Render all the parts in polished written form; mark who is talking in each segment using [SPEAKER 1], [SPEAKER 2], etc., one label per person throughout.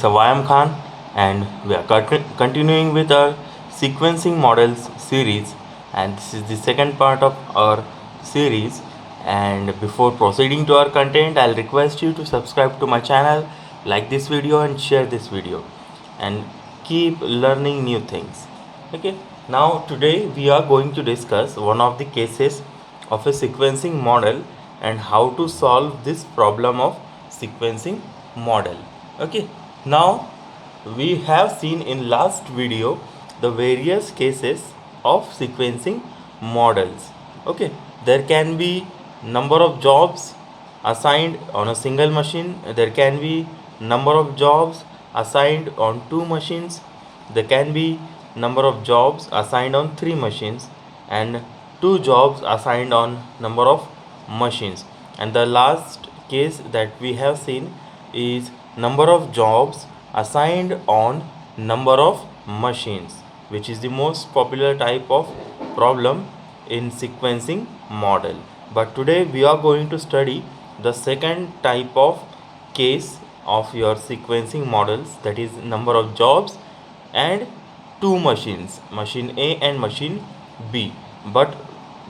[SPEAKER 1] So I am Khan, and we are continuing with our sequencing models series, and this is the second part of our series. And before proceeding to our content, I'll request you to subscribe to my channel, like this video, and share this video, and keep learning new things. Okay, now today we are going to discuss one of the cases of a sequencing model and how to solve this problem of sequencing model. Okay, now we have seen in last video the various cases of sequencing models. Okay, there can be number of jobs assigned on a single machine, there can be number of jobs assigned on two machines, there can be number of jobs assigned on three machines, and two jobs assigned on number of machines. And the last case that we have seen is number of jobs assigned on number of machines, which is the most popular type of problem in sequencing model. But today we are going to study the second type of case of your sequencing models, that is number of jobs and two machines, machine A and machine B. But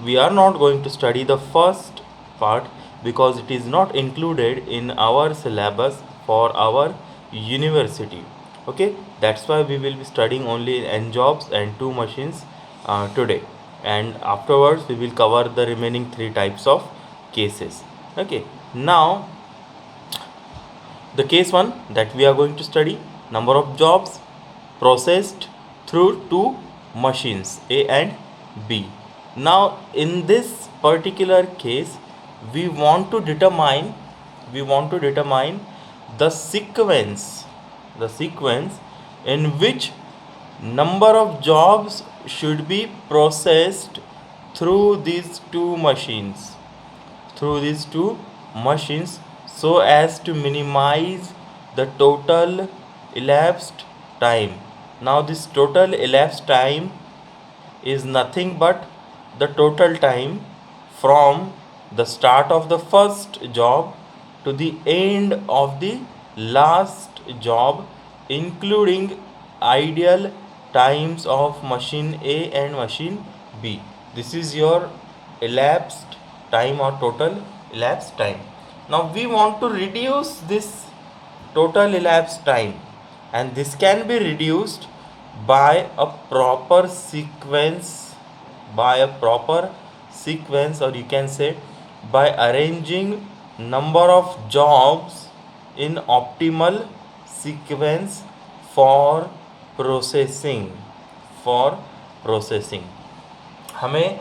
[SPEAKER 1] we are not going to study the first part because it is not included in our syllabus for our university. Okay, that's why we will be studying only n jobs and two machines today, and afterwards we will cover the remaining three types of cases. Okay, now the case 1 that we are going to study, number of jobs processed through two machines A and B. Now in this particular case we want to determine the sequence in which number of jobs should be processed through these two machines so as to minimize the total elapsed time. Now this total elapsed time is nothing but the total time from the start of the first job to the end of the last job, including ideal times of machine A and machine B. This is your elapsed time or total elapsed time. Now we want to reduce this total elapsed time, and this can be reduced by a proper sequence or you can say by arranging number of jobs in optimal sequence for processing हमें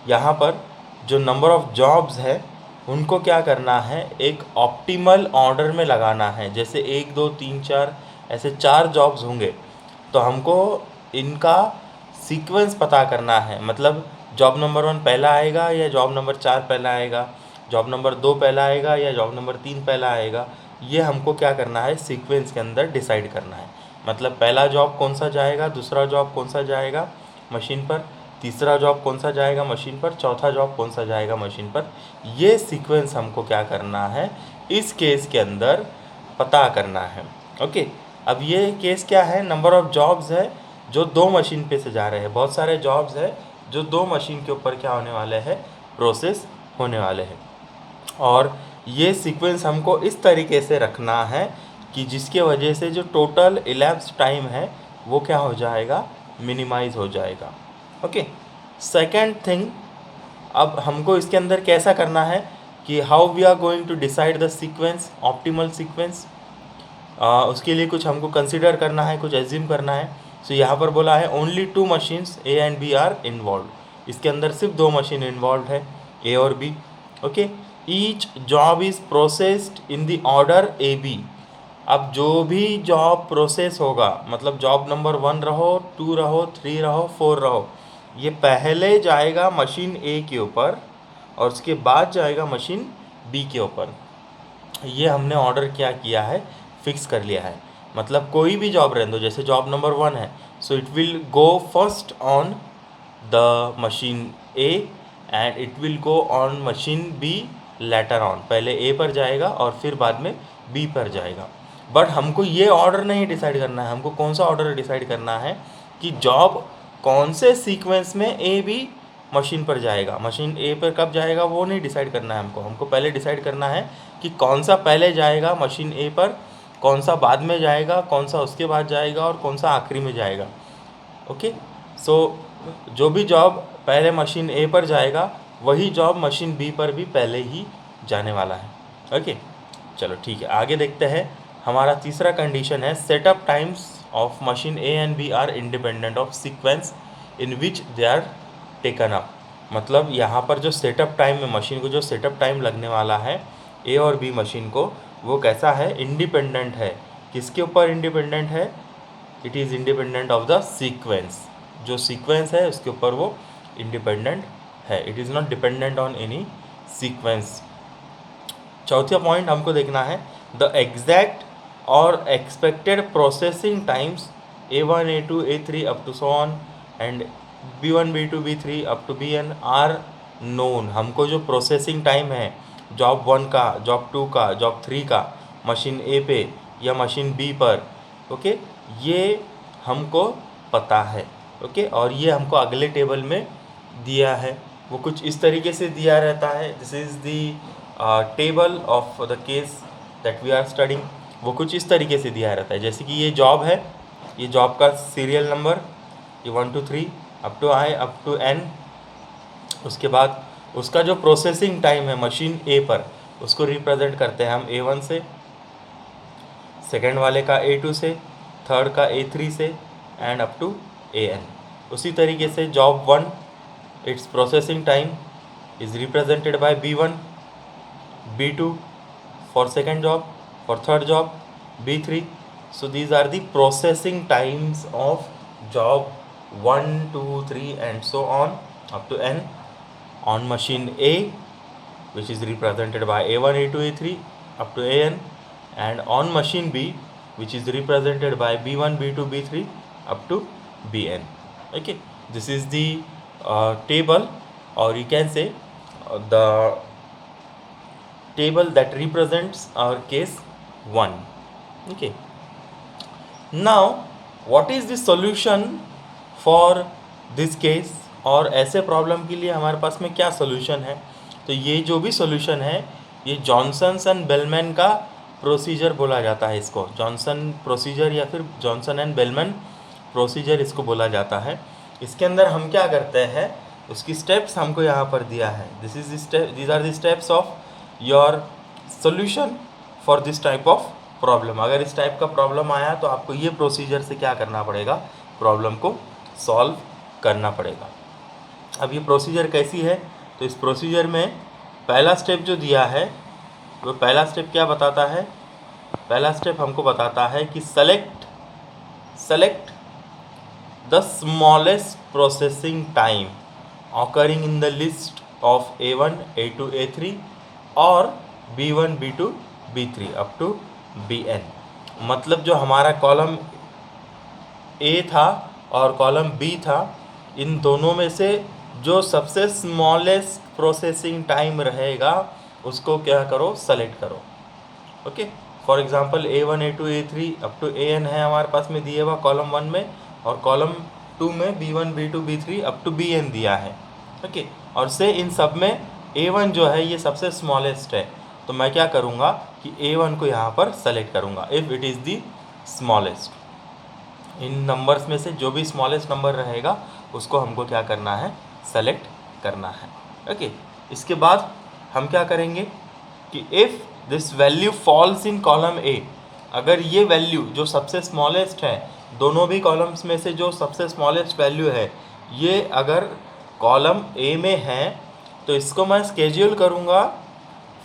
[SPEAKER 1] यहाँ पर जो number of jobs है उनको क्या करना है, एक ऑप्टिमल ऑर्डर में लगाना है. जैसे 1 2 3 4 ऐसे 4 जॉब्स होंगे तो हमको इनका सीक्वेंस पता करना है. मतलब जॉब नंबर 1 पहला आएगा या जॉब नंबर 4 पहला आएगा, जॉब नंबर 2 पहला आएगा या जॉब नंबर 3 पहला आएगा. ये हमको क्या करना है, सीक्वेंस के अंदर डिसाइड करना है. मतलब पहला जॉब कौन सा जाएगा, दूसरा जॉब कौन सा जाएगा मशीन पर, तीसरा जॉब कौन सा जाएगा मशीन पर, चौथा जॉब कौन सा जाएगा मशीन पर. ये सीक्वेंस हमको क्या करना है, इस केस के अंदर पता करना है. ओके, अब ये केस क्या है, नंबर ऑफ जॉब्स है जो दो मशीन पे से जा रहे हैं. बहुत सारे जॉब्स है जो दो मशीन के ऊपर क्या होने वाले हैं, प्रोसेस होने वाले हैं. और ये सीक्वेंस हमको इस तरीके से रखना है कि जिसके वजह से जो टोटल इलैप्स टाइम है वो क्या हो जाएगा, मिनिमाइज हो जाएगा. ओके, सेकेंड थिंग, अब हमको इसके अंदर कैसा करना है कि how we are going to decide the sequence, optimal sequence. उसके लिए कुछ हमको कंसिडर करना है, कुछ एज्यूम करना है. सो यहाँ पर बोला है only 2 machines A and B are involve. इसके अंदर सिर्फ 2 मशीन इन्वॉल्व है, ए और B. Okay, each job is processed in the order A B. अब जो भी जॉब प्रोसेस होगा, मतलब जॉब नंबर 1 रहो, 2 रहो, 3 रहो, 4 रहो, ये पहले जाएगा मशीन ए के ऊपर और उसके बाद जाएगा मशीन बी के ऊपर. ये हमने ऑर्डर क्या किया है, फिक्स कर लिया है. मतलब कोई भी जॉब रहने दो, जैसे जॉब नंबर 1 है, so it will go first on the machine A and it will go on machine B later on. पहले ए पर जाएगा और फिर बाद में बी पर जाएगा. बट हमको ये ऑर्डर नहीं डिसाइड करना है। हमको कौन सा ऑर्डर डिसाइड करना है कि जॉब कौन से सीक्वेंस में ए बी मशीन पर जाएगा, मशीन ए पर कब जाएगा वो नहीं डिसाइड करना है हमको पहले डिसाइड करना है कि कौन सा पहले जाएगा मशीन ए पर, कौन सा बाद में जाएगा, कौन सा उसके बाद जाएगा और कौन सा आखिरी में जाएगा। ओके, सो जो भी जॉब पहले मशीन ए पर जाएगा वही जॉब मशीन बी पर भी पहले ही जाने वाला है। ओके, चलो ठीक है, आगे देखते हैं। हमारा तीसरा कंडीशन है setup times of machine A and B are independent of sequence in which they are taken up. मतलब यहाँ पर जो सेटअप टाइम में मशीन को जो सेटअप टाइम लगने वाला है ए और बी मशीन को, वो कैसा है, इंडिपेंडेंट है। किसके ऊपर इंडिपेंडेंट है? It is independent of the sequence. जो सीक्वेंस है उसके ऊपर वो इंडिपेंडेंट है। It is not dependent on any sequence. चौथा पॉइंट हमको देखना है द एग्जैक्ट और expected processing times A1 A2 A3 up to so on and B1 B2 B3 up to Bn are known. हमको जो प्रोसेसिंग टाइम है job 1 का, job 2 का, जॉब 3 का मशीन ए पे या मशीन बी पर, ओके, ये हमको पता है। ओके, और ये हमको अगले टेबल में दिया है। वो कुछ इस तरीके से दिया रहता है। This is the table of the case that we are studying. वो कुछ इस तरीके से दिया रहता है, जैसे कि ये जॉब है, ये जॉब का सीरियल नंबर, ये 1 2 3 up to I up to N. उसके बाद उसका जो प्रोसेसिंग टाइम है मशीन ए पर, उसको रिप्रेजेंट करते हैं हम A1 से, सेकेंड वाले का A2 से, थर्ड का A3 से एंड अप टू An। उसी तरीके से job 1 it's processing time is represented by B1, B2 for second job, for third job B3. So these are the processing times of job 1 2 3 and so on up to n on machine A, which is represented by A1 A2 A3 up to An, and on machine B, which is represented by B1 B2 B3 up to Bn. Okay, this is the table, or you can say the table that represents our case 1. Okay, now what is the solution for this case? और ऐसे problem के लिए हमारे पास में क्या solution है? तो ये जो भी सोल्यूशन है ये जॉनसन एंड बेलमैन का प्रोसीजर बोला जाता है। इसको जॉनसन प्रोसीजर या फिर जॉनसन एंड बेलमैन प्रोसीजर इसको बोला जाता है। इसके अंदर हम क्या करते हैं, उसकी स्टेप्स हमको यहाँ पर दिया है। These are the steps of your solution for this type of problem. अगर इस टाइप का प्रॉब्लम आया तो आपको ये प्रोसीजर से क्या करना पड़ेगा, प्रॉब्लम को सॉल्व करना पड़ेगा। अब ये प्रोसीजर कैसी है, तो इस प्रोसीजर में पहला स्टेप जो दिया है वो पहला स्टेप क्या बताता है, पहला स्टेप हमको बताता है कि select the smallest processing time occurring in the list of A1 A2 A3 और B1 B2 B3 up to Bn। मतलब जो हमारा कॉलम A था और कॉलम B था, इन दोनों में से जो सबसे स्मॉलेस्ट प्रोसेसिंग टाइम रहेगा उसको क्या करो, सेलेक्ट करो। Okay, for example A1 A2 A3 up to An है हमारे पास में दिए हुआ कॉलम 1 में, और कॉलम 2 में B1 B2 B3 up to Bn दिया है। ओके, और से इन सब में A1 जो है ये सबसे स्मॉलेस्ट है, तो मैं क्या करूँगा कि A1 को यहाँ पर सेलेक्ट करूँगा if it is the smallest. In numbers में से जो भी स्मॉलेस्ट नंबर रहेगा उसको हमको क्या करना है, सेलेक्ट करना है। ओके, इसके बाद हम क्या करेंगे कि if this value falls in column ए, अगर ये वैल्यू जो सबसे स्मॉलेस्ट है, दोनों भी कॉलम्स में से जो सबसे स्मॉलेस्ट वैल्यू है ये अगर कॉलम ए में है, तो इसको मैं स्केड्यूल करूँगा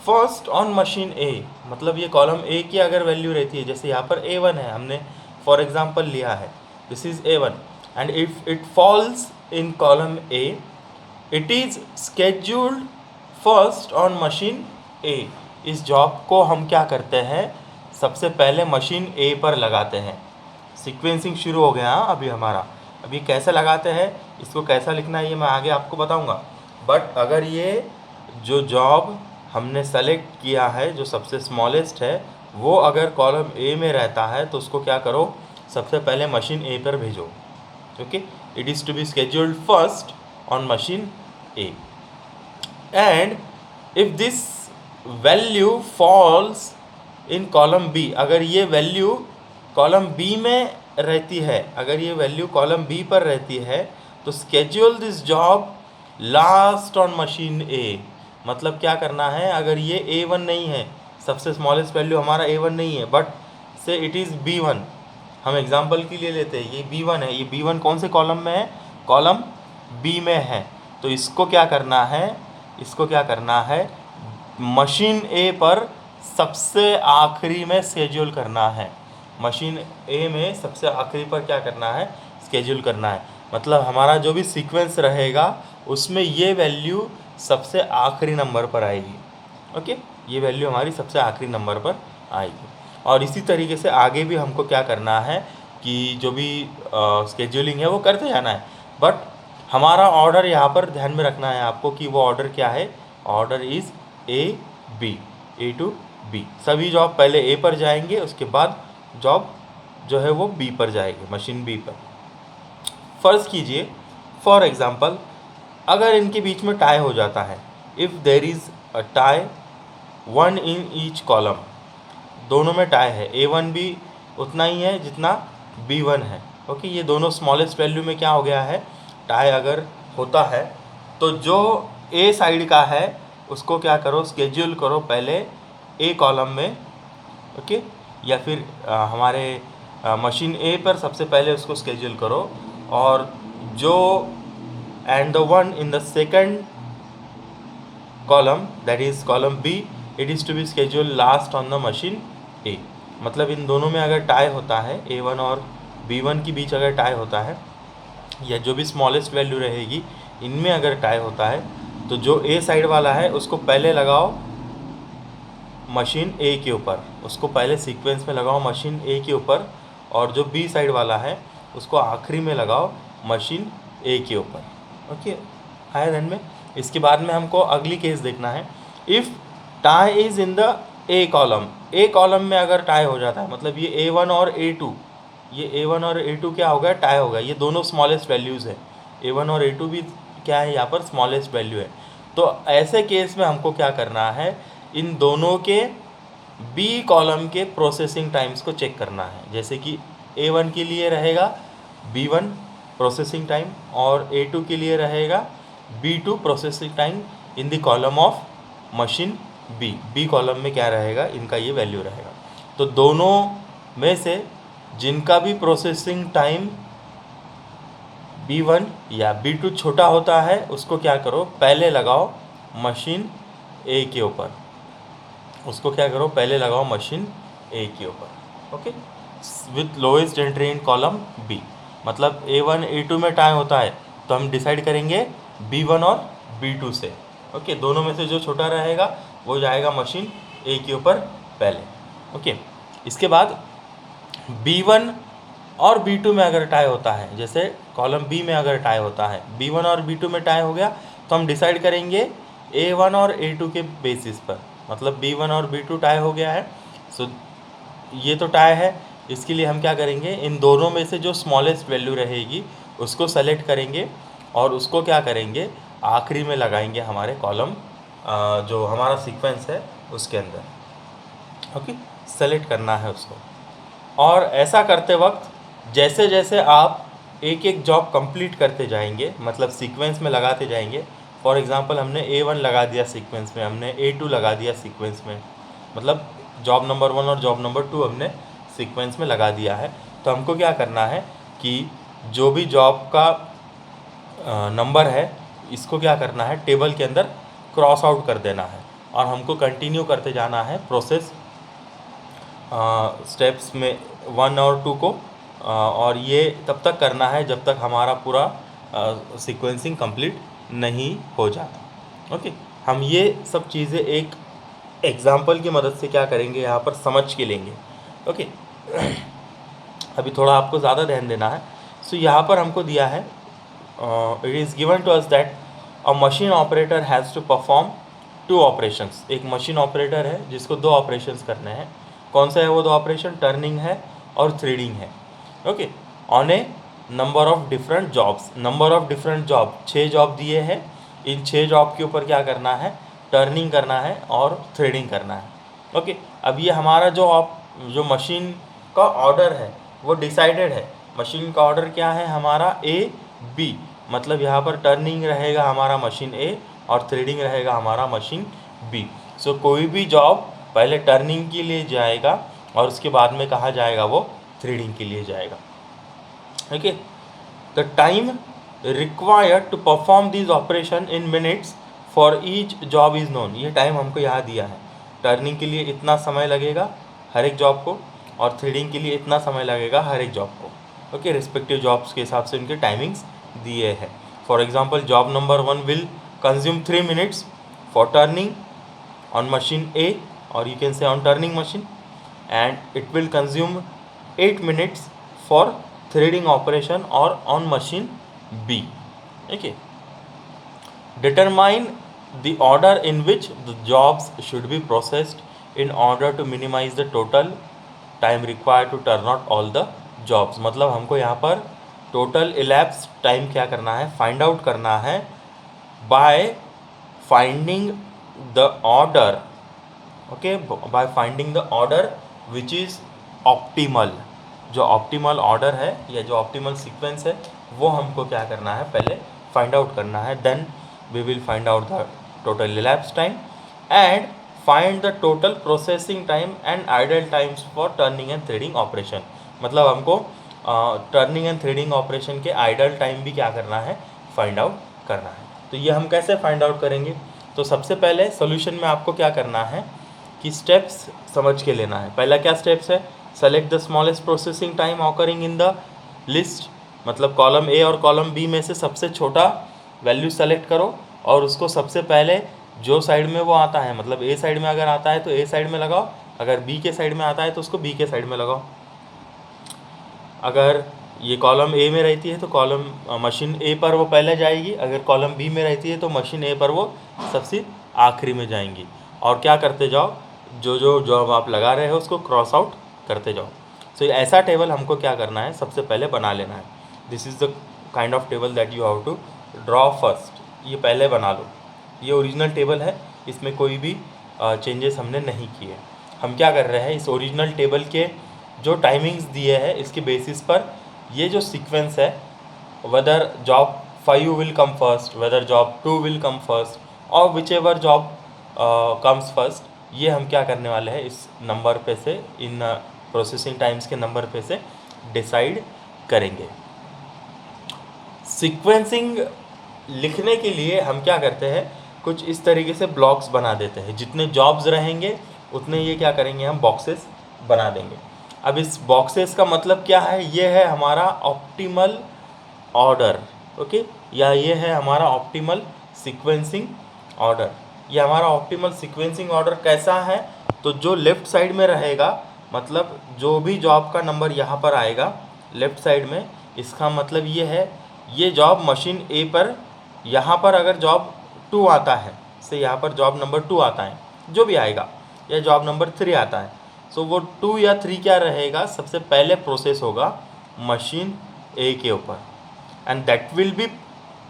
[SPEAKER 1] फर्स्ट ऑन मशीन ए। मतलब ये कॉलम ए की अगर वैल्यू रहती है, जैसे यहाँ पर A1 है, हमने फॉर एग्जांपल लिया है, this is A1, and if it falls in column A it is scheduled first on machine A. इस जॉब को हम क्या करते हैं, सबसे पहले मशीन ए पर लगाते हैं। सीक्वेंसिंग शुरू हो गया अभी हमारा। अभी कैसे लगाते हैं, इसको कैसा लिखना है ये मैं आगे आपको बताऊंगा। बट अगर ये जो जॉब हमने सेलेक्ट किया है जो सबसे स्मॉलेस्ट है वो अगर कॉलम ए में रहता है तो उसको क्या करो, सबसे पहले मशीन ए पर भेजो. Okay, it is to be scheduled first on machine A. And if this value falls in column B, अगर ये वैल्यू कॉलम बी में रहती है, अगर ये वैल्यू कॉलम बी पर रहती है, तो schedule this job last on machine A. मतलब क्या करना है, अगर ये A1 नहीं है, सबसे स्मॉलेस्ट वैल्यू हमारा A1 नहीं है, बट से इट इज़ B1, हम एग्जांपल के लिए लेते हैं, ये B1 है, ये B1 कौन से कॉलम में है, कॉलम B में है. तो इसको क्या करना है, इसको क्या करना है, मशीन ए पर सबसे आखिरी में स्केड्यूल करना है. मशीन ए में सबसे आखिरी पर क्या करना है, स्केड्यूल करना है. मतलब हमारा जो भी सीक्वेंस रहेगा उसमें ये वैल्यू सबसे आखिरी नंबर पर आएगी. ओके, ये वैल्यू हमारी सबसे आखिरी नंबर पर आएगी. और इसी तरीके से आगे भी हमको क्या करना है कि जो भी स्केड्यूलिंग है वो करते जाना है. बट हमारा ऑर्डर यहाँ पर ध्यान में रखना है आपको कि वो ऑर्डर क्या है, order is A to B. सभी जॉब पहले ए पर जाएंगे, उसके बाद जॉब जो है वो बी पर जाएगी, मशीन बी पर. फ़र्ज़ कीजिए फॉर एग्ज़ाम्पल अगर इनके बीच में टाई हो जाता है, if there is a tie one in each column, दोनों में टाई है, A1 भी उतना ही है जितना B1 है. ओके, ये दोनों स्मॉलेस्ट वैल्यू में क्या हो गया है, टाई अगर होता है, तो जो ए साइड का है उसको क्या करो, स्केड्यूल करो पहले ए कॉलम में. ओके, या फिर हमारे मशीन ए पर सबसे पहले उसको स्केड्यूल करो, और जो and the one in the second column, that is column B, it is to be schedule last on the machine A. मतलब इन दोनों में अगर टाई होता है, A1 और B1 के बीच अगर टाई होता है, या जो भी स्मॉलेस्ट वैल्यू रहेगी इनमें अगर टाई होता है, तो जो ए साइड वाला है उसको पहले लगाओ मशीन ए के ऊपर, उसको पहले सीक्वेंस में लगाओ मशीन ए के ऊपर, और जो बी साइड वाला है उसको आखिरी में लगाओ मशीन ए के ऊपर. ओके, आया ध्यान में. इसके बाद में हमको अगली केस देखना है. If tie is in the A column, A column में अगर टाई हो जाता है, मतलब ये A1 और A2, ये A1 और A2 क्या हो गया, टाई हो गया. ये दोनों स्मॉलेस्ट वैल्यूज़ है, A1 और A2 भी क्या है यहाँ पर, स्मॉलेस्ट वैल्यू है. तो ऐसे केस में हमको क्या करना है, इन दोनों के बी कॉलम के प्रोसेसिंग टाइम्स को चेक करना है. जैसे कि A1 के लिए रहेगा B1 प्रोसेसिंग टाइम, और A2 के लिए रहेगा B2 processing time in the column of machine B column में क्या रहेगा, इनका ये वैल्यू रहेगा. तो दोनों में से जिनका भी प्रोसेसिंग टाइम B1 या B2 छोटा होता है उसको क्या करो, पहले लगाओ मशीन ए के ऊपर, उसको क्या करो, पहले लगाओ मशीन ए के ऊपर. Okay, with lowest entry in column B. मतलब A1 A2 में टाई होता है तो हम डिसाइड करेंगे B1 और B2 से. ओके, दोनों में से जो छोटा रहेगा वो जाएगा मशीन ए के ऊपर पहले. ओके, इसके बाद B1 और B2 में अगर टाई होता है, जैसे कॉलम बी में अगर टाई होता है, B1 और B2 में टाई हो गया, तो हम डिसाइड करेंगे A1 और A2 के बेसिस पर. मतलब B1 और B2 टाई हो गया है, सो ये तो टाई है, इसके लिए हम क्या करेंगे, इन दोनों में से जो स्मॉलेस्ट वैल्यू रहेगी उसको सेलेक्ट करेंगे, और उसको क्या करेंगे, आखिरी में लगाएंगे हमारे कॉलम जो हमारा सीक्वेंस है उसके अंदर. ओके, सेलेक्ट करना है उसको. और ऐसा करते वक्त जैसे जैसे आप एक एक जॉब कंप्लीट करते जाएंगे, मतलब सीक्वेंस में लगाते जाएंगे. फॉर एग्जांपल हमने A1 लगा दिया सीक्वेंस में, हमने A2 लगा दिया सीक्वेंस में, मतलब जॉब नंबर 1 और जॉब नंबर 2 हमने सीक्वेंस में लगा दिया है. तो हमको क्या करना है कि जो भी जॉब का नंबर है इसको क्या करना है, टेबल के अंदर क्रॉस आउट कर देना है, और हमको कंटिन्यू करते जाना है प्रोसेस स्टेप्स में 1 और 2 को. और ये तब तक करना है जब तक हमारा पूरा सीक्वेंसिंग कंप्लीट नहीं हो जाता. ओके, हम ये सब चीज़ें एक एग्जाम्पल की मदद से क्या करेंगे, यहाँ पर समझ के लेंगे. ओके, अभी थोड़ा आपको ज़्यादा ध्यान देना है. सो यहाँ पर हमको दिया है, it is given to us that a machine operator has to perform 2 operations. एक मशीन ऑपरेटर है जिसको 2 ऑपरेशंस करने हैं. कौन सा है वो दो ऑपरेशन, टर्निंग है और थ्रेडिंग है। Okay, on A number of different jobs, number of different job, 6 job दिए हैं, इन 6 जॉब के ऊपर क्या करना है, टर्निंग करना है और थ्रेडिंग करना है। ओके, अब ये हमारा जो मशीन का ऑर्डर है वो डिसाइडेड है। मशीन का ऑर्डर क्या है हमारा, ए बी, मतलब यहाँ पर टर्निंग रहेगा हमारा मशीन ए और थ्रेडिंग रहेगा हमारा मशीन बी। सो कोई भी जॉब पहले टर्निंग के लिए जाएगा और उसके बाद में कहाँ जाएगा, वो थ्रेडिंग के लिए जाएगा। Okay, the time required to perform this operation in minutes for each job is known, ये टाइम हमको यहाँ दिया है। टर्निंग के लिए इतना समय लगेगा हर एक जॉब को और थ्रेडिंग के लिए इतना समय लगेगा हर एक जॉब को। ओके, रिस्पेक्टिव जॉब्स के हिसाब से उनके टाइमिंग्स दिए हैं। For example job number 1 will consume 3 minutes for turning on machine A, or you can say on turning machine, and it will consume 8 minutes for threading operation or on machine B. Okay, determine the order in which the jobs should be processed in order to minimize the total time required to turn out all the jobs। मतलब हमको यहाँ पर total elapsed time क्या करना है, find out करना है by finding the order, okay, by finding the order which is optimal। जो ऑप्टिमल ऑर्डर है या जो ऑप्टिमल सीक्वेंस है वो हमको क्या करना है, पहले फाइंड आउट करना है। Then we will find out the total elapsed time and find the total processing time and idle times for turning and threading operation. मतलब हमको टर्निंग एंड थ्रेडिंग ऑपरेशन के आइडल टाइम भी क्या करना है, find out करना है। तो ये हम कैसे फाइंड आउट करेंगे, तो सबसे पहले सोल्यूशन में आपको क्या करना है कि स्टेप्स समझ के लेना है। पहला क्या स्टेप्स है, select the smallest processing time occurring in the list, मतलब कॉलम ए और कॉलम बी में से सबसे छोटा वैल्यू सेलेक्ट करो और उसको सबसे पहले जो साइड में वो आता है, मतलब ए साइड में अगर आता है तो ए साइड में लगाओ, अगर बी के साइड में आता है तो उसको बी के साइड में लगाओ। अगर ये कॉलम ए में रहती है तो कॉलम मशीन ए पर वो पहले जाएगी, अगर कॉलम बी में रहती है तो मशीन ए पर वो सबसे आखिरी में जाएंगी। और क्या करते जाओ, जो जो जॉब आप लगा रहे हो उसको क्रॉस आउट करते जाओ। सो ऐसा टेबल हमको क्या करना है, सबसे पहले बना लेना है। This is the kind of table that you have to draw first. ये पहले बना लो, ये ओरिजिनल टेबल है, इसमें कोई भी चेंजेस हमने नहीं किए। हम क्या कर रहे हैं, इस ओरिजिनल टेबल के जो टाइमिंग्स दिए हैं इसके बेसिस पर ये जो सीक्वेंस है, whether job 5 will come first, whether job 2 will come first और whichever job comes first, ये हम क्या करने वाले हैं इस नंबर पे से, इन प्रोसेसिंग टाइम्स के नंबर पे से डिसाइड करेंगे। सीक्वेंसिंग लिखने के लिए हम क्या करते हैं, कुछ इस तरीके से ब्लॉक्स बना देते हैं। जितने जॉब्स रहेंगे उतने ये क्या करेंगे, हम बॉक्सेस बना देंगे। अब इस बॉक्सेस का मतलब क्या है, ये है हमारा ऑप्टिमल ऑर्डर। ओके, या ये है हमारा ऑप्टिमल सीक्वेंसिंग ऑर्डर। ये हमारा ऑप्टिमल सीक्वेंसिंग ऑर्डर कैसा है, तो जो लेफ़्ट साइड में रहेगा, मतलब जो भी जॉब का नंबर यहाँ पर आएगा लेफ़्ट साइड में, इसका मतलब ये है ये जॉब मशीन ए पर, यहाँ पर अगर जॉब 2 आता है, से यहाँ पर जॉब नंबर 2 आता है, जो भी आएगा, या जॉब नंबर 3 आता है, सो वो 2 या 3 क्या रहेगा, सबसे पहले प्रोसेस होगा मशीन ए के ऊपर एंड दैट विल बी।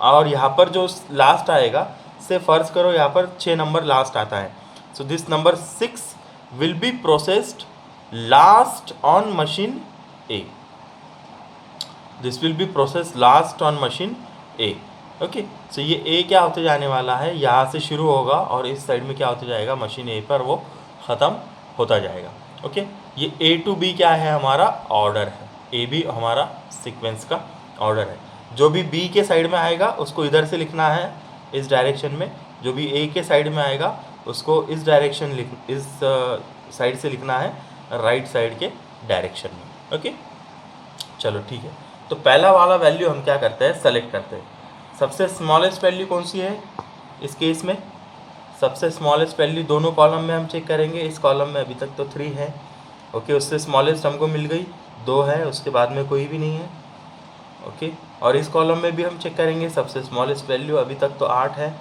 [SPEAKER 1] और यहाँ पर जो लास्ट आएगा, से फर्ज करो यहाँ पर 6 नंबर लास्ट आता है, so this number 6 will be processed last on machine A, this will be process last on machine A. Okay, so ये ए क्या होते जाने वाला है, यहाँ से शुरू होगा और इस साइड में क्या होते जाएगा, मशीन ए पर वो ख़त्म होता जाएगा। ओके, ये ए टू बी क्या है, हमारा ऑर्डर है, ए भी हमारा सीक्वेंस का ऑर्डर है। जो भी बी के साइड में आएगा उसको इधर से लिखना है इस डायरेक्शन में, जो भी ए के साइड में आएगा उसको इस डायरेक्शन इस साइड से लिखना है, राइट साइड के डायरेक्शन में। ओके, चलो ठीक है। तो पहला वाला वैल्यू हम क्या करते हैं, सेलेक्ट करते हैं। सबसे स्मॉलेस्ट वैल्यू कौन सी है इस केस में, सबसे स्मॉलेस्ट वैल्यू दोनों कॉलम में हम चेक करेंगे। इस कॉलम में अभी तक तो 3 है, ओके, उससे स्मॉलेस्ट हमको मिल गई 2 है, उसके बाद में कोई भी नहीं है। ओके, और इस कॉलम में भी हम चेक करेंगे, सबसे स्मॉलेस्ट वैल्यू अभी तक तो 8 है,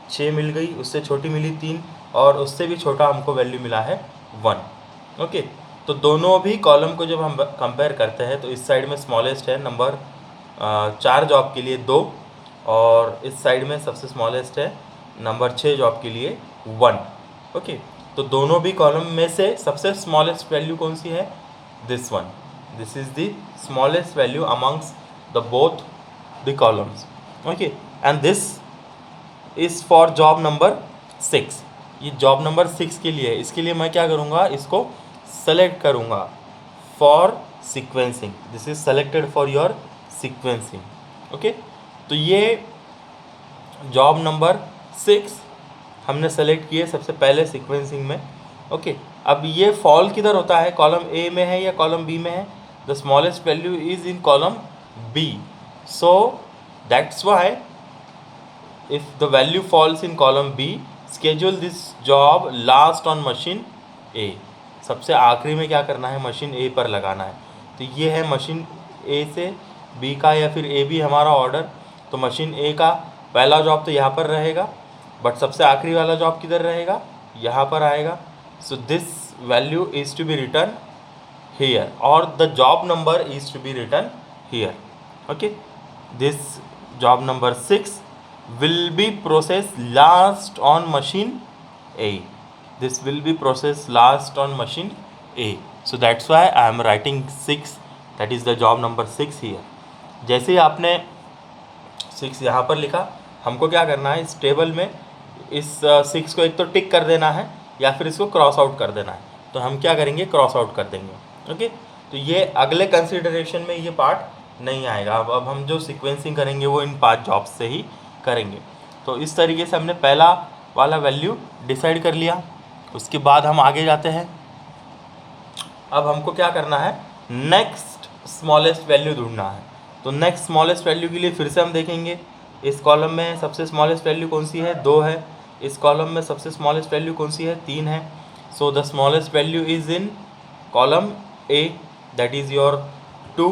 [SPEAKER 1] 6 मिल गई, उससे छोटी मिली 3 और उससे भी छोटा हमको वैल्यू मिला है 1। ओके, तो दोनों भी कॉलम को जब हम कंपेयर करते हैं तो इस साइड में स्मॉलेस्ट है नंबर 4 जॉब के लिए 2, और इस साइड में सबसे स्मॉलेस्ट है नंबर 6 जॉब के लिए 1। ओके, तो दोनों भी कॉलम में से सबसे स्मॉलेस्ट वैल्यू कौन सी है? This one, this is the smallest value amongst the both the columns. Okay, and this is for job number 6। ये जॉब नंबर 6 के लिए है। इसके लिए मैं क्या करूँगा, इसको सेलेक्ट करूँगा for sequencing. This is selected for your sequencing. Okay, तो ये जॉब नंबर 6 हमने सेलेक्ट किए सबसे पहले सीक्वेंसिंग में। ओके, अब ये फॉल किधर होता है, कॉलम ए में है या कॉलम बी में है? The smallest value is in column B, so that's why if the value falls in column B, schedule this job last on machine A। सबसे आखिरी में क्या करना है, मशीन A पर लगाना है। तो ये है मशीन A से B का या फिर A B हमारा ऑर्डर। तो मशीन A का पहला जॉब तो यहाँ पर रहेगा, बट सबसे आखिरी वाला जॉब किधर रहेगा, यहाँ पर आएगा। So this value is to be written here, और the job number is to be written here। Okay, this job number 6 will be processed last on machine A. This will be processed last on machine A. So that's why I am writing 6, that is the job number 6 here. जैसे ही आपने 6 यहाँ पर लिखा, हमको क्या करना है, इस टेबल में इस 6 को एक तो टिक कर देना है या फिर इसको क्रॉस आउट कर देना है। तो हम क्या करेंगे, क्रॉस आउट कर देंगे। ओके, तो ये अगले कंसिडरेशन में ये पार्ट नहीं आएगा। अब हम जो सीक्वेंसिंग करेंगे वो इन 5 जॉब्स से ही करेंगे। तो इस तरीके से हमने पहला वाला वैल्यू डिसाइड कर लिया। उसके बाद हम आगे जाते हैं। अब हमको क्या करना है, नेक्स्ट स्मॉलेस्ट वैल्यू ढूंढना है। तो नेक्स्ट स्मॉलेस्ट वैल्यू के लिए फिर से हम देखेंगे, इस कॉलम में सबसे स्मॉलेस्ट वैल्यू कौन सी है, 2 है। इस कॉलम में सबसे स्मॉलेस्ट वैल्यू कौन सी है, 3 है। So the smallest value is in column A, that is your 2।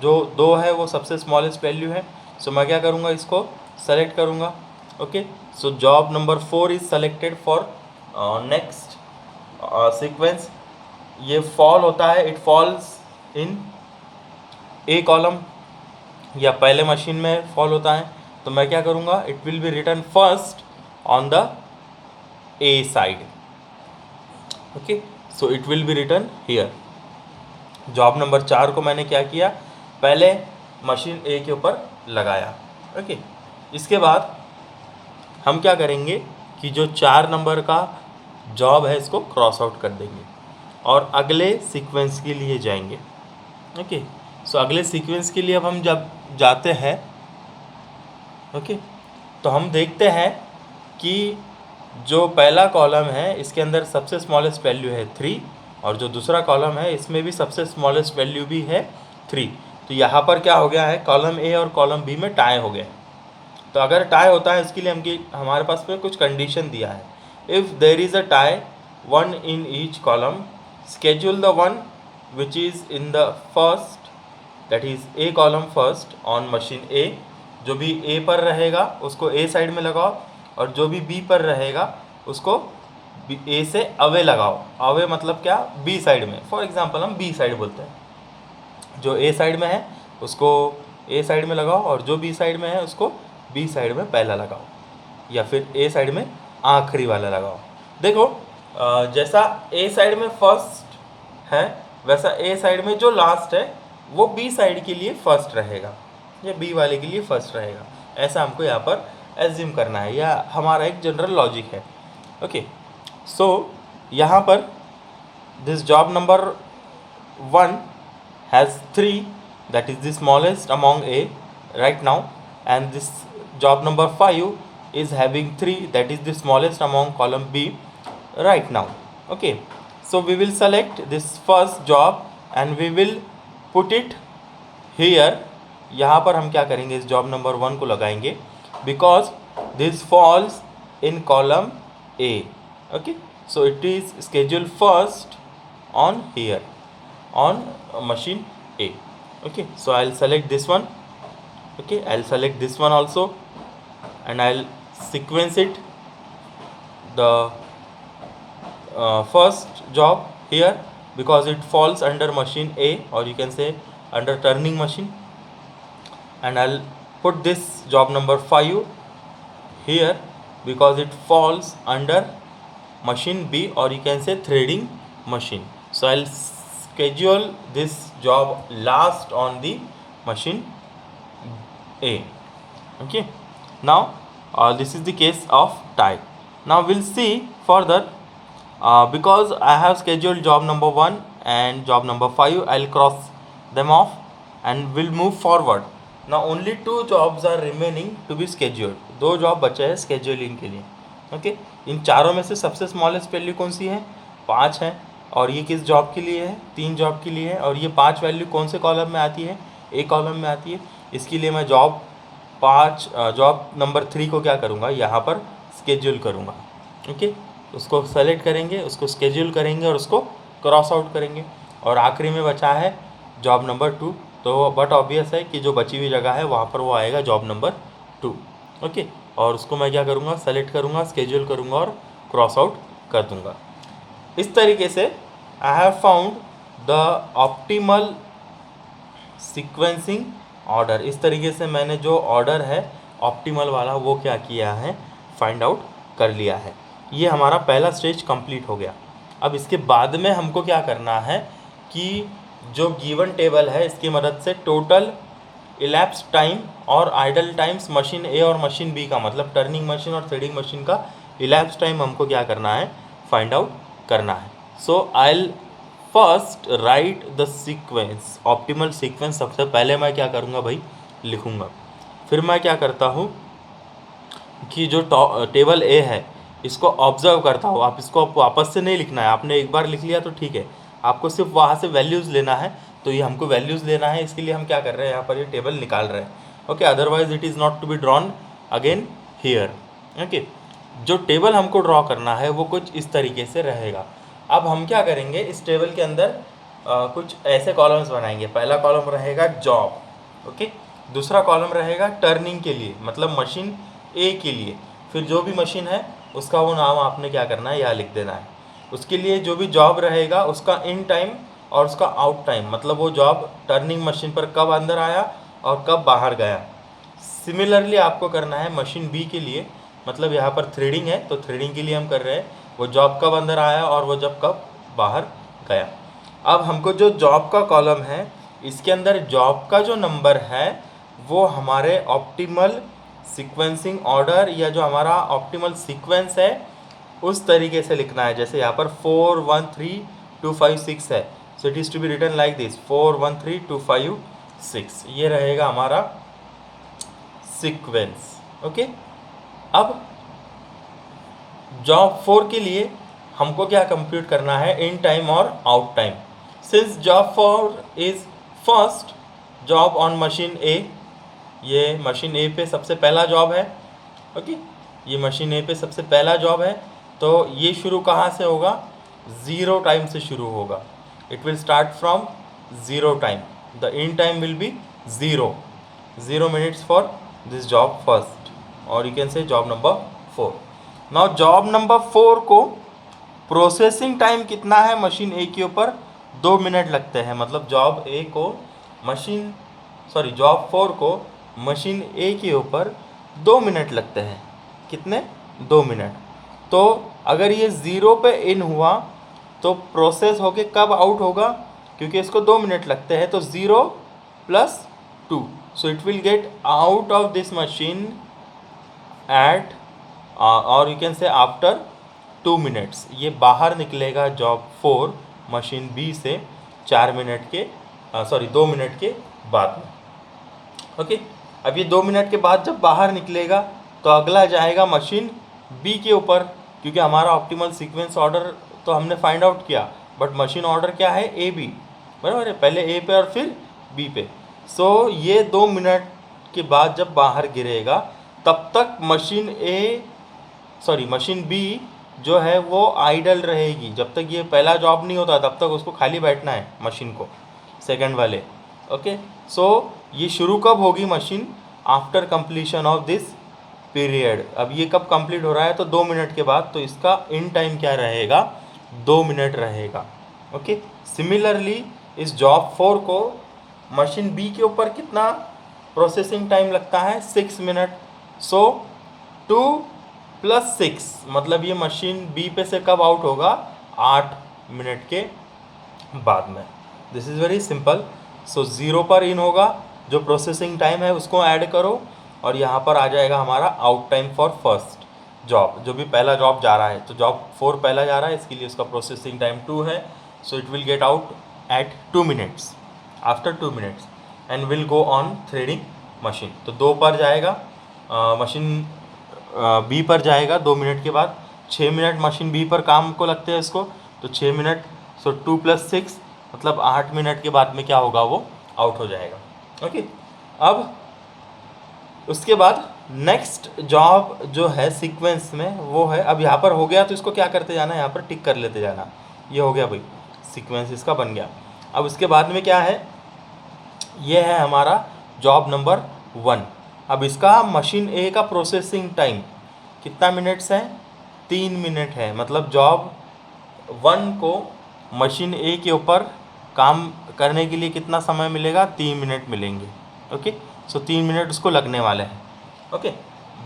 [SPEAKER 1] जो 2 है वो सबसे स्मॉलेस्ट वैल्यू है। सो मैं क्या करूँगा, इसको सेलेक्ट करूँगा। Okay, so job number 4 is selected for next sequence. ये फॉल होता है, it falls in A column, या पहले मशीन में फॉल होता है। तो मैं क्या करूँगा, it will be written first on the A side. Okay, so it will be return here. Job number 4 को मैंने क्या किया, पहले मशीन ए के ऊपर लगाया। ओके, इसके बाद हम क्या करेंगे कि जो 4 नंबर का जॉब है इसको क्रॉस आउट कर देंगे और अगले सीक्वेंस के लिए जाएंगे। ओके, सो अगले सीक्वेंस के लिए अब हम जब जाते हैं, ओके, तो हम देखते हैं कि जो पहला कॉलम है इसके अंदर सबसे स्मॉलेस्ट वैल्यू है 3, और जो दूसरा कॉलम है इसमें भी सबसे स्मॉलेस्ट वैल्यू भी है 3। तो यहाँ पर क्या हो गया है, कॉलम ए और कॉलम बी में टाई हो गया। तो अगर टाई होता है इसके लिए हमारे पास में कुछ कंडीशन दिया है। If there is a tie 1 in each column, schedule the one which is in the first, that is A column first on machine A। जो भी A पर रहेगा उसको A साइड में लगाओ, और जो भी B पर रहेगा उसको A से अवे लगाओ। अवे मतलब क्या, B साइड में। फॉर एग्जांपल हम B साइड बोलते हैं। जो A साइड में है उसको A साइड में लगाओ, और जो B साइड में है उसको B साइड में पहला लगाओ, या फिर A साइड में आखिरी वाला लगाओ। देखो जैसा A साइड में फर्स्ट है वैसा A साइड में जो लास्ट है वो B साइड के लिए फर्स्ट रहेगा, या B वाले के लिए फर्स्ट रहेगा। ऐसा हमको यहाँ पर एज्यूम करना है, या हमारा एक जनरल लॉजिक है। ओके, सो यहाँ पर this job number 1 has 3, that is the smallest among A right now, and this job number 5 is having 3, that is the smallest among column B right now. Okay, so we will select this first job and we will put it here. यहाँ पर हम क्या करेंगे, इस job number 1 को लगाएंगे, because this falls in column A. Okay, so it is scheduled first on here on machine A. Okay, so I'll select this one. Okay, I'll select this one also, and I'll sequence it, the first job here, because it falls under machine A, or you can say under turning machine. And I'll put this job number 5 here because it falls under machine B, or you can say threading machine. So I'll schedule this job last on the machine A. Okay, now this is the case of tie. Now we'll see further, because I have scheduled job number 1 and job number 5, I'll cross them off and we'll move forward. Now only 2 jobs are remaining to be scheduled. 2 job बचे हैं scheduling के लिए. Okay, इन चारों में से सबसे smallest value कौन सी है? 5 है. और ये किस जॉब के लिए है? 3 जॉब के लिए है. और ये 5 वैल्यू कौन से कॉलम में आती है? ए कॉलम में आती है. इसके लिए मैं जॉब नंबर 3 को क्या करूँगा, यहाँ पर स्केड्यूल करूँगा. ओके, उसको सेलेक्ट करेंगे, उसको स्केड्यूल करेंगे और उसको क्रॉस आउट करेंगे. और आखिरी में बचा है जॉब नंबर 2. तो बट ऑब्वियस है कि जो बची हुई जगह है वहाँ पर वो आएगा जॉब नंबर 2. ओके, और उसको मैं क्या करूँगा, सेलेक्ट करूँगा, स्केड्यूल करूँगा और क्रॉस आउट कर दूँगा. इस तरीके से I have found the optimal sequencing order. इस तरीके से मैंने जो ऑर्डर है ऑप्टिमल वाला वो क्या किया है, फाइंड आउट कर लिया है. ये हमारा पहला स्टेज कंप्लीट हो गया. अब इसके बाद में हमको क्या करना है कि जो गिवन टेबल है इसकी मदद से टोटल इलैप्स टाइम और आइडल टाइम्स मशीन ए और मशीन बी का, मतलब टर्निंग मशीन और थ्रेडिंग मशीन का इलैप्स टाइम हमको क्या करना है, फाइंड आउट करना है. So I will first write the sequence, optimal sequence. सबसे पहले मैं क्या करूँगा भाई, लिखूँगा. फिर मैं क्या करता हूँ कि जो टेबल ए है इसको ऑब्जर्व करता हूँ. आप इसको वापस से नहीं लिखना है, आपने एक बार लिख लिया तो ठीक है, आपको सिर्फ वहाँ से वैल्यूज़ लेना है. तो ये हमको वैल्यूज़ लेना है, इसके लिए हम क्या कर रहे हैं, यहाँ पर ये टेबल निकाल रहे हैं. Okay, otherwise it is not to be drawn again here. Okay, जो टेबल हमको ड्रॉ करना है वो कुछ इस तरीके से रहेगा. अब हम क्या करेंगे, इस टेबल के अंदर कुछ ऐसे कॉलम्स बनाएंगे. पहला कॉलम रहेगा जॉब. ओके, दूसरा कॉलम रहेगा टर्निंग के लिए, मतलब मशीन ए के लिए. फिर जो भी मशीन है उसका वो नाम आपने क्या करना है, यहाँ लिख देना है. उसके लिए जो भी जॉब रहेगा उसका इन टाइम और उसका आउट टाइम, मतलब वो जॉब टर्निंग मशीन पर कब अंदर आया और कब बाहर गया. सिमिलरली आपको करना है मशीन बी के लिए, मतलब यहाँ पर थ्रेडिंग है तो थ्रेडिंग के लिए हम कर रहे हैं वो जॉब कब अंदर आया और वो जब कब बाहर गया. अब हमको जो जॉब का कॉलम है इसके अंदर जॉब का जो नंबर है वो हमारे ऑप्टिमल सीक्वेंसिंग ऑर्डर या जो हमारा ऑप्टिमल सीक्वेंस है उस तरीके से लिखना है. जैसे यहाँ पर 4 1 3 2 5 6 है, so it is to be written like this 4 1 3 2 5 6. ये रहेगा हमारा सीक्वेंस. ओके, अब जॉब 4 के लिए हमको क्या कंप्यूट करना है, इन टाइम और out time. Since job 4 is first job on machine A, ये मशीन ए पे सबसे पहला जॉब है. ओके, ये मशीन ए पे सबसे पहला जॉब है. तो ये शुरू कहाँ से होगा, 0 टाइम से शुरू होगा. It will start from 0 time. The in time will be 0 minutes for this job first, और you can say job number 4. Now job number 4 को प्रोसेसिंग टाइम कितना है मशीन ए के ऊपर, 2 मिनट लगते हैं. मतलब जॉब 4 को मशीन ए के ऊपर 2 मिनट लगते हैं. कितने, 2 मिनट. तो अगर ये 0 पे इन हुआ तो प्रोसेस होके कब आउट होगा, क्योंकि इसको 2 मिनट लगते हैं, तो 0 + 2, so it will get out of this machine at और you can say after 2 minutes. ये बाहर निकलेगा जॉब 4 मशीन बी से 2 मिनट के बाद में. ओके, अब ये 2 मिनट के बाद जब बाहर निकलेगा तो अगला जाएगा मशीन बी के ऊपर, क्योंकि हमारा ऑप्टिमल सीक्वेंस ऑर्डर तो हमने फाइंड आउट किया, बट मशीन ऑर्डर क्या है, ए बी, बराबर है, पहले ए पे और फिर बी पे. सो ये 2 मिनट के बाद जब बाहर गिरेगा तब तक मशीन बी जो है वो आइडल रहेगी. जब तक ये पहला जॉब नहीं होता तब तक उसको खाली बैठना है मशीन को, सेकंड वाले. ओके, सो ये शुरू कब होगी machine, after completion of this period. अब ये कब कंप्लीट हो रहा है, तो 2 मिनट के बाद. तो इसका इन टाइम क्या रहेगा, 2 मिनट रहेगा. ओके। सिमिलरली इस जॉब 4 को मशीन बी के ऊपर कितना प्रोसेसिंग टाइम लगता है, 6 मिनट। सो 2 + 6 मतलब ये मशीन बी पे से कब आउट होगा, 8 मिनट के बाद में। This is very simple. So 0 पर इन होगा, जो प्रोसेसिंग टाइम है उसको ऐड करो, और यहाँ पर आ जाएगा हमारा out time for first job, जो भी पहला जॉब जा रहा है। तो जॉब 4 पहला जा रहा है, इसके लिए उसका प्रोसेसिंग टाइम 2 है। So it will get out at 2 minutes, after 2 minutes, and will go on threading machine. तो 2 पर जाएगा, मशीन बी पर जाएगा 2 मिनट के बाद। 6 मिनट मशीन बी पर काम को लगते हैं इसको, तो 6 मिनट। सो 2 + 6 मतलब 8 मिनट के बाद में क्या होगा, वो आउट हो जाएगा। ओके। अब उसके बाद नेक्स्ट जॉब जो है सीक्वेंस में वो है, अब यहाँ पर हो गया तो इसको क्या करते जाना है, यहाँ पर टिक कर लेते जाना। ये हो गया भाई, सीक्वेंस इसका बन गया। अब उसके बाद में क्या है, ये है हमारा जॉब नंबर 1। अब इसका मशीन ए का प्रोसेसिंग टाइम कितना मिनट्स है, 3 मिनट है। मतलब जॉब 1 को मशीन ए के ऊपर काम करने के लिए कितना समय मिलेगा, 3 मिनट मिलेंगे। ओके। सो 3 मिनट उसको लगने वाले हैं। ओके।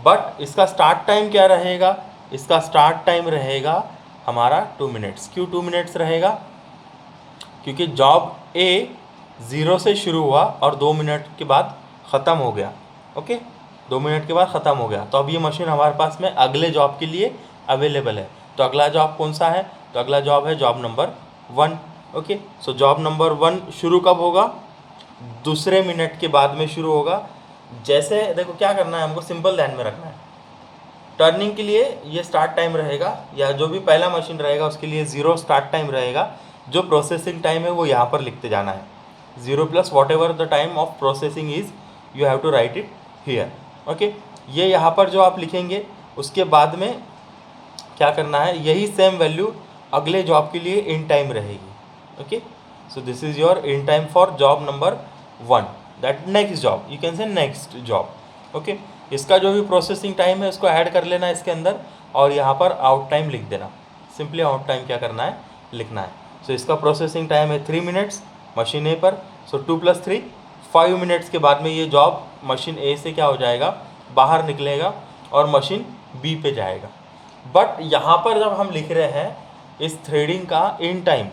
[SPEAKER 1] बट इसका स्टार्ट टाइम क्या रहेगा, इसका स्टार्ट टाइम रहेगा हमारा 2 मिनट्स। क्यों 2 मिनट्स रहेगा, क्योंकि जॉब ए 0 से शुरू हुआ और 2 मिनट के बाद ख़त्म हो गया। ओके। 2 मिनट के बाद ख़त्म हो गया, तो अब ये मशीन हमारे पास में अगले जॉब के लिए अवेलेबल है। तो अगला जॉब कौन सा है, तो अगला जॉब है job number 1। Okay. So job number 1 शुरू कब होगा, दूसरे मिनट के बाद में शुरू होगा। जैसे देखो क्या करना है हमको, सिंपल ध्यान में रखना है। टर्निंग के लिए ये स्टार्ट टाइम रहेगा, या जो भी पहला मशीन रहेगा उसके लिए 0 स्टार्ट टाइम रहेगा। जो प्रोसेसिंग टाइम है वो यहाँ पर लिखते जाना है, 0 + whatever the time of processing is, you have to write it here. Okay. ये यहाँ पर जो आप लिखेंगे, उसके बाद में क्या करना है, यही सेम वैल्यू अगले जॉब के लिए इन टाइम रहेगी। Okay. So this is your in time for job number 1, that next job, you can से नेक्स्ट जॉब। ओके। इसका जो भी प्रोसेसिंग टाइम है उसको ऐड कर लेना इसके अंदर, और यहाँ पर आउट टाइम लिख देना। सिंपली आउट टाइम क्या करना है, लिखना है। सो इसका प्रोसेसिंग टाइम है 3 मिनट्स मशीन ए पर। सो 2 + 3 5 मिनट्स के बाद में ये जॉब मशीन ए से क्या हो जाएगा, बाहर निकलेगा और मशीन बी पे जाएगा। बट यहाँ पर जब हम लिख रहे हैं इस थ्रेडिंग का इन टाइम,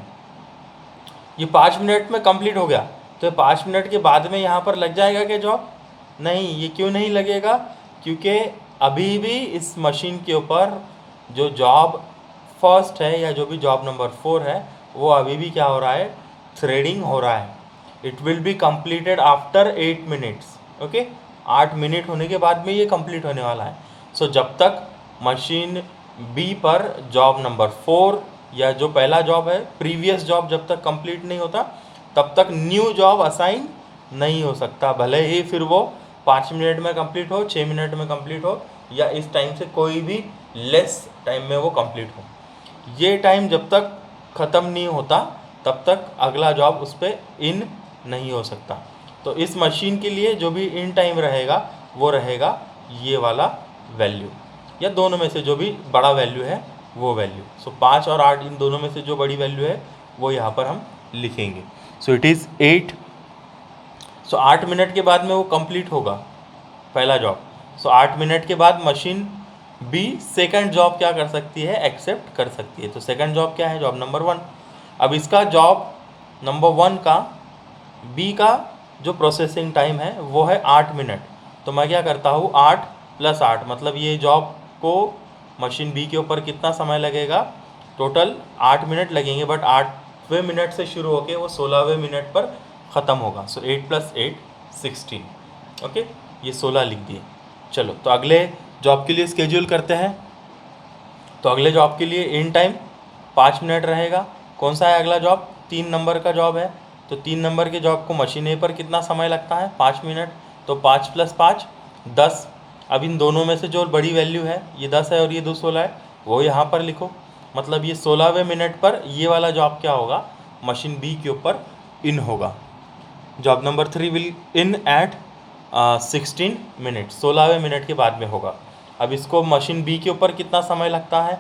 [SPEAKER 1] ये 5 मिनट में कंप्लीट हो गया, तो 5 मिनट के बाद में यहाँ पर लग जाएगा क्या जॉब, नहीं। ये क्यों नहीं लगेगा, क्योंकि अभी भी इस मशीन के ऊपर जो जॉब फर्स्ट है या जो भी जॉब नंबर 4 है वो अभी भी क्या हो रहा है, थ्रेडिंग हो रहा है। It will be completed after 8 minutes. Okay. 8 minute होने के बाद में ये कंप्लीट होने वाला है। सो जब तक मशीन बी पर जॉब नंबर 4 या जो पहला जॉब है, प्रीवियस जॉब जब तक कंप्लीट नहीं होता तब तक न्यू जॉब असाइन नहीं हो सकता, भले ही फिर वो 5 मिनट में कंप्लीट हो, 6 मिनट में कंप्लीट हो, या इस टाइम से कोई भी लेस टाइम में वो कंप्लीट हो। ये टाइम जब तक ख़त्म नहीं होता तब तक अगला जॉब उस पर इन नहीं हो सकता। तो इस मशीन के लिए जो भी इन टाइम रहेगा वो रहेगा ये वाला वैल्यू, या दोनों में से जो भी बड़ा वैल्यू है वो वैल्यू। सो 5 और 8 इन दोनों में से जो बड़ी वैल्यू है वो यहाँ पर हम लिखेंगे। सो इट इज़ 8। सो 8 मिनट के बाद में वो कंप्लीट होगा पहला जॉब। सो 8 मिनट के बाद मशीन बी सेकंड जॉब क्या कर सकती है, एक्सेप्ट कर सकती है। तो सेकंड जॉब क्या है, जॉब नंबर 1। अब इसका जॉब नंबर 1 का बी का जो प्रोसेसिंग टाइम है वो है 8 मिनट। तो मैं क्या करता हूँ, 8 + 8 मतलब ये जॉब को मशीन बी के ऊपर कितना समय लगेगा, टोटल 8 मिनट लगेंगे, बट 8वें मिनट से शुरू होकर वो 16वें मिनट पर ख़त्म होगा। सो 8 + 8 16। ओके। ये 16 लिख दिए। चलो तो अगले जॉब के लिए स्केड्यूल करते हैं। तो अगले जॉब के लिए इन टाइम 5 मिनट रहेगा। कौन सा है अगला जॉब, 3 नंबर का जॉब है। तो 3 नंबर के जॉब को मशीन ए पर कितना समय लगता है, 5 मिनट। तो 5 + 5 10। अब इन दोनों में से जो बड़ी वैल्यू है, ये 10 है और ये 2 16 है, वो यहाँ पर लिखो। मतलब ये 16वें मिनट पर ये वाला जॉब क्या होगा, मशीन बी के ऊपर इन होगा। Job number 3 will in at 16 minute, 16वें मिनट के बाद में होगा। अब इसको मशीन बी के ऊपर कितना समय लगता है,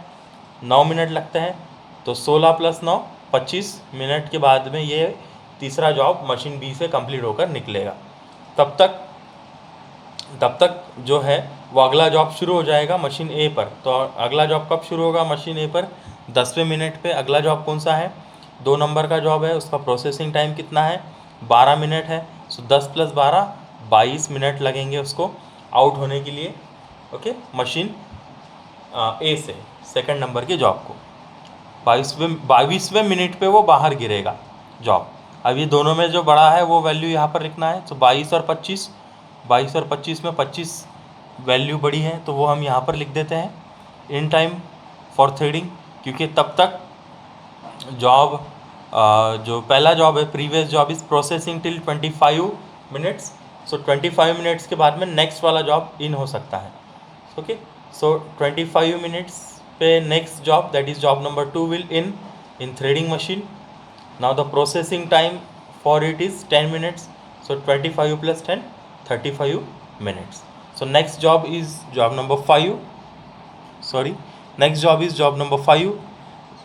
[SPEAKER 1] 9 मिनट लगते हैं। तो 16 + 9 25 मिनट के बाद में ये तीसरा जॉब मशीन बी से कंप्लीट होकर निकलेगा। तब तक जो है वो अगला जॉब शुरू हो जाएगा मशीन ए पर। तो अगला जॉब कब शुरू होगा मशीन ए पर? 10वें मिनट पे। अगला जॉब कौन सा है? 2 नंबर का जॉब है, उसका प्रोसेसिंग टाइम कितना है? 12 मिनट है। सो 10 + 12 22 मिनट लगेंगे उसको आउट होने के लिए। ओके, मशीन ए से सेकंड नंबर के जॉब को 22वें मिनट पे वो बाहर गिरेगा जॉब। अब ये दोनों में जो बड़ा है वो वैल्यू यहाँ पर लिखना है। तो 22 और 25 में 25 वैल्यू बड़ी है तो वो हम यहाँ पर लिख देते हैं इन टाइम फॉर थ्रेडिंग, क्योंकि तब तक जॉब जो पहला जॉब है previous job is processing till 25 minutes. So 25 minutes के बाद में नेक्स्ट वाला जॉब इन हो सकता है। ओके, सो 25 मिनट्स पे next job that is job number 2 will in threading machine. Now the processing time for it is 10 minutes. So 25 + 10 35 minutes. So next job is job number 5. Next job is job number 5.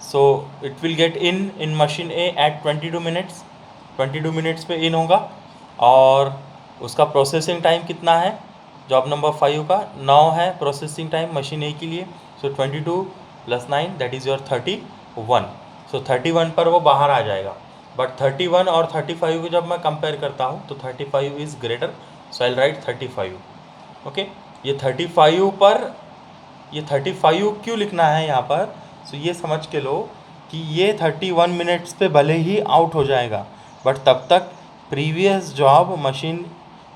[SPEAKER 1] So it will get in machine A at 22 minutes. 22 minutes पे इन होगा और उसका processing time कितना है? Job number 5 का 9 है processing time machine A के लिए। सो 22 + 9 दैट इज़ योर 31। सो 31 पर वो बाहर आ जाएगा। बट 31 और 35 को जब मैं कंपेयर करता हूँ तो 35 is greater, so I right 35। Okay, ये 35 क्यों लिखना है यहाँ पर? सो ये समझ के लो कि ये 31 मिनट्स पे भले ही आउट हो जाएगा बट तब तक प्रीवियस जॉब मशीन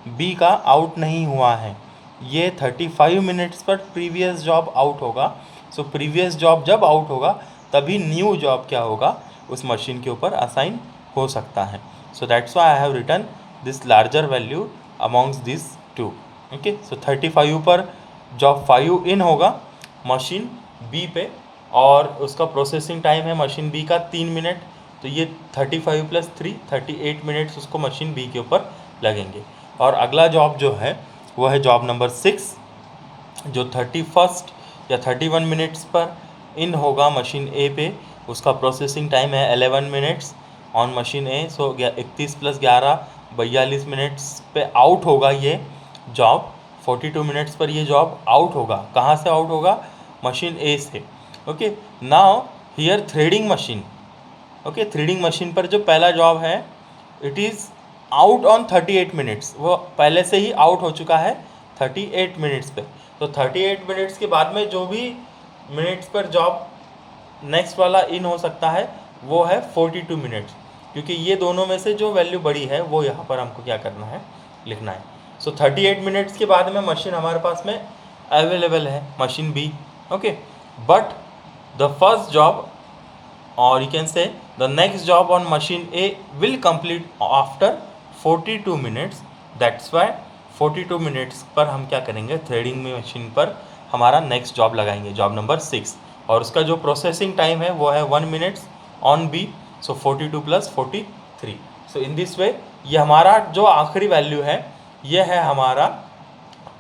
[SPEAKER 1] बी का आउट नहीं हुआ है। ये 35 मिनट्स पर प्रीवियस जॉब आउट होगा। सो प्रीवियस जॉब जब आउट होगा तभी न्यू जॉब क्या होगा उस मशीन के ऊपर असाइन हो सकता है। So that's why I have written this larger value amongst this two. Okay, so 35 पर जॉब 5 इन होगा मशीन बी पे और उसका प्रोसेसिंग टाइम है मशीन बी का 3 मिनट। तो ये 35 + 3 38 मिनट्स उसको मशीन बी के ऊपर लगेंगे। और अगला जॉब जो है वो है जॉब नंबर 6 जो 31 या 31 मिनट्स पर इन होगा मशीन ए पे। उसका प्रोसेसिंग टाइम है 11 minutes on machine A. So 31 + 11 42 minutes पे आउट होगा ये जॉब। 42 मिनट्स पर ये जॉब आउट होगा। कहाँ से आउट होगा? मशीन ए से। Okay, now here threading machine. Okay, threading machine पर जो पहला जॉब है it is out on 38 minutes. वो पहले से ही आउट हो चुका है 38 मिनट्स पे। तो 38 मिनट्स के बाद में जो भी मिनट्स पर जॉब नेक्स्ट वाला इन हो सकता है वो है 42 मिनट्स, क्योंकि ये दोनों में से जो वैल्यू बड़ी है वो यहाँ पर हमको क्या करना है, लिखना है। सो 38 मिनट्स के बाद में मशीन हमारे पास में अवेलेबल है machine B. Okay, but the first job और you can say the next job on machine A will complete after 42 minutes. That's why 42 minutes पर हम क्या करेंगे, थ्रेडिंग में मशीन पर हमारा नेक्स्ट जॉब लगाएंगे, जॉब नंबर 6। और उसका जो प्रोसेसिंग टाइम है वो है 1 minutes on B. So 42 + 43। So in this way ये हमारा जो आखिरी वैल्यू है ये है हमारा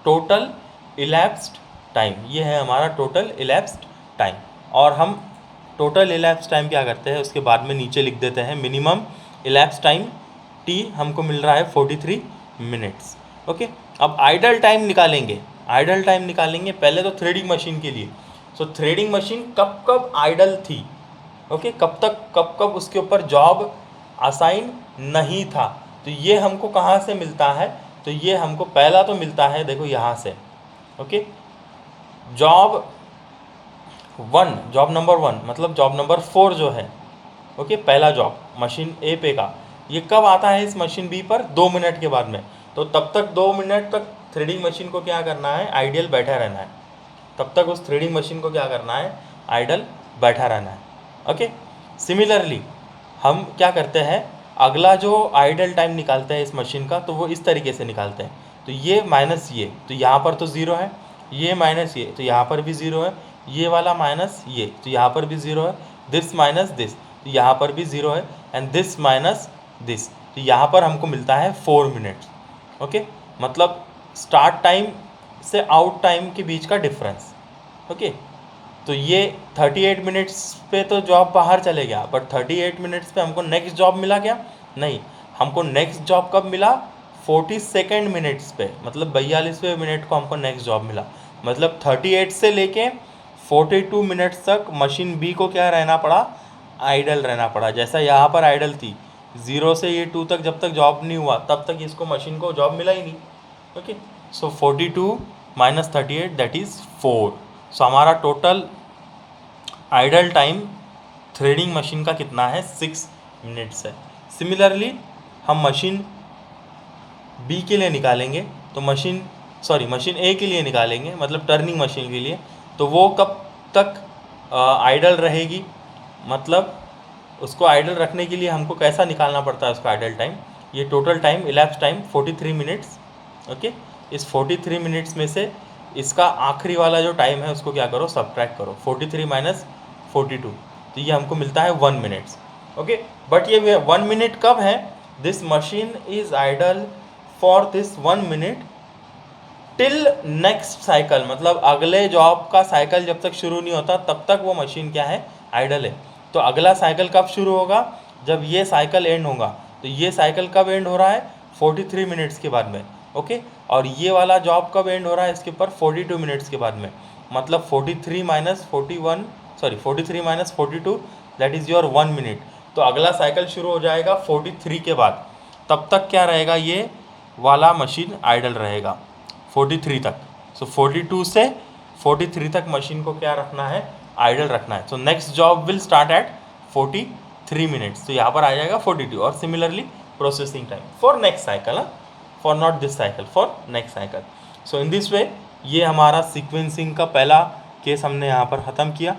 [SPEAKER 1] टोटल इलैप्स्ड टाइम। ये है हमारा टोटल इलैप्स्ड टाइम। और हम टोटल इलैप्स टाइम क्या करते हैं उसके बाद में नीचे लिख देते हैं मिनिमम इलैप्स टाइम टी हमको मिल रहा है 43 मिनट्स। ओके, अब आइडल टाइम निकालेंगे। आइडल टाइम निकालेंगे पहले तो थ्रेडिंग मशीन के लिए। सो थ्रेडिंग मशीन कब कब आइडल थी? ओके, कब उसके ऊपर जॉब असाइन नहीं था? तो ये हमको कहाँ से मिलता है? तो ये हमको पहला तो मिलता है देखो यहाँ से। ओके, जॉब नंबर 1 मतलब जॉब नंबर 4 जो है, ओके, पहला जॉब मशीन ए पे का, ये कब आता है इस मशीन बी पर? 2 मिनट के बाद में। तो तब तक 2 मिनट तक थ्रेडिंग मशीन को क्या करना है, आइडियल बैठा रहना है। तब तक उस थ्रेडिंग मशीन को क्या करना है, आइडल बैठा रहना है। ओके, सिमिलरली हम क्या करते हैं, अगला जो आइडल टाइम निकालते हैं इस मशीन का तो वो इस तरीके से निकालते हैं। तो ये माइनस ये, तो यहाँ पर तो 0 है, ये माइनस ये तो यहाँ पर भी 0 है, ये वाला माइनस ये तो यहाँ पर भी 0 है, दिस माइनस दिस तो यहाँ पर भी 0 है, एंड दिस माइनस दिस तो यहाँ पर हमको मिलता है 4 मिनट्स। ओके, मतलब स्टार्ट टाइम से आउट टाइम के बीच का डिफरेंस। ओके, तो ये 38 मिनट्स पे तो जॉब बाहर चले गया, बट 38 मिनट्स पे हमको नेक्स्ट जॉब मिला क्या? नहीं, हमको नेक्स्ट जॉब कब मिला? 42 मिनट्स पे, मतलब 42वें मिनट को हमको नेक्स्ट जॉब मिला। मतलब 38 से लेके 42 मिनट्स तक मशीन बी को क्या रहना पड़ा? आइडल रहना पड़ा। जैसा यहाँ पर आइडल थी 0 से ये 2 तक, जब तक जॉब नहीं हुआ तब तक इसको मशीन को जॉब मिला ही नहीं। Okay, so 42 minus 38 that is 4। सो हमारा total idle time threading machine का कितना है? 6 मिनट्स है। सिमिलरली हम मशीन बी के लिए निकालेंगे, तो मशीन ए के लिए निकालेंगे, मतलब टर्निंग मशीन के लिए। तो वो कब तक आइडल रहेगी? मतलब उसको आइडल रखने के लिए हमको कैसा निकालना पड़ता है उसका आइडल टाइम? ये total time elapse time 43 minutes. Okay, इस 43 मिनट्स में से इसका आखिरी वाला जो टाइम है उसको क्या करो? सब्ट्रैक्ट करो। 43 माइनस 42, तो ये हमको मिलता है 1 मिनट्स। ओके, बट ये 1 मिनट कब है? This machine is idle for this 1 minute till next cycle, मतलब अगले जॉब का साइकिल जब तक शुरू नहीं होता तब तक वो मशीन क्या है? आइडल है। तो अगला साइकिल कब शुरू होगा? जब ये साइकिल एंड होगा। तो ये साइकिल कब एंड हो रहा है? 43 मिनट्स के बाद में। ओके, और ये वाला जॉब कब एंड हो रहा है इसके ऊपर? 42 मिनट्स के बाद में। मतलब 43 minus 42 that is your 1 minute. तो अगला साइकिल शुरू हो जाएगा 43 के बाद। तब तक क्या रहेगा? ये वाला मशीन आइडल रहेगा 43 तक। सो 42 से 43 तक मशीन को क्या रखना है? आइडल रखना है। So next job will start at 43 minutes. तो यहाँ पर आ जाएगा 42। और similarly processing time for next cycle, for not this cycle, for next cycle. So in this way ये हमारा सीक्वेंसिंग का पहला केस हमने यहाँ पर ख़त्म किया।